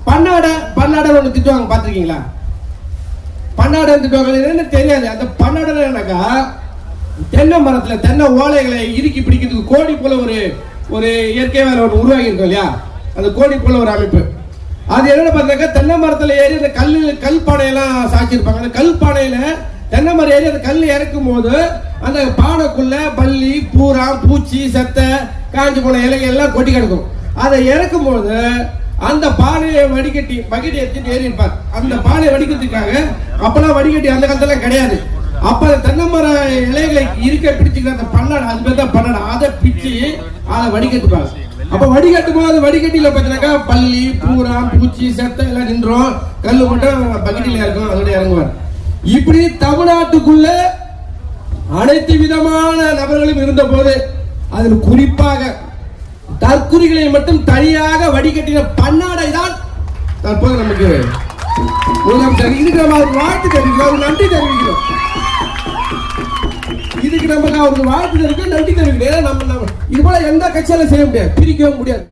பன்னாடை ஒன்று திட்டுவாங்க, பார்த்துருக்கீங்களா? பன்னாடை திட்டுவாங்க, என்னன்னு தெரியாது. அந்த பன்னாடை என்னக்கா, தென்னை மரத்துல தென்னை ஓலைகளை இறுக்கி பிடிக்கிறதுக்கு கோடி போல ஒரு இயற்கை வேலை ஒன்று உருவாகி இருக்கும் இல்லையா? அந்த கோடி போல ஒரு அமைப்பு. அது என்னன்னு பார்த்தாக்கா, தென்னை மரத்துல ஏறி அந்த கல் பானையெல்லாம் சாய்ச்சிருப்பாங்க. அந்த கல் பானையில தென்னை மரம் ஏறி அந்த கல் இறக்கும் போது அந்த பானைக்குள்ள பல்லி, பூரா, பூச்சி, செத்தை, காஞ்சி போன இலைகள் எல்லாம் கொட்டி கிடக்கும். அதை இறக்கும் போது அந்த பானையை வடிகட்டி பக்கெட் எடுத்துட்டு ஏறி இருப்பார். அந்த பானையை வடிக்கிறதுக்காக அப்பெல்லாம் வடிகட்டி அந்த காலத்துல கிடையாது. அப்ப தென்னை மர இலைகளை இருக்க பிடிச்சிக்கிற அந்த பன்னாடை, அது பேர் தான் பன்னாடை. அதை பிச்சு அதை வடிகட்டுப்பாங்க. அப்ப வடிகட்டும் போது வடிகட்டியில பார்த்தீங்கன்னாக்கா பல்லி, பூரா, பூச்சி, செத்தை எல்லாம் நின்றோம். கல்லு மட்டும் பக்கெட்டில இருக்கும், அதோட இறங்குவார். இப்படி தமிழ்நாட்டுக்குள்ள அனைத்து விதமான நபர்களும் இருந்த போது அதில் குறிப்பாக தற்குறிகளை மட்டும் தனியாக வடிகட்டின பன்னாடை தான் தற்போது நமக்கு முதலமைச்சர். இதுக்கு நம்ம அவருக்கு வாழ்த்து தெரிவிக்கிறோம், அவருக்கு நன்றி தெரிவிக்கிறோம். இதுக்கு நமக்கு அவருக்கு வாழ்த்து தெரிவிக்கிறோம், நன்றி தெரிவிக்கிறோம். நம்ம இது போல எந்த கட்சியால செய்ய முடியாது, பிரிக்கவும் முடியாது.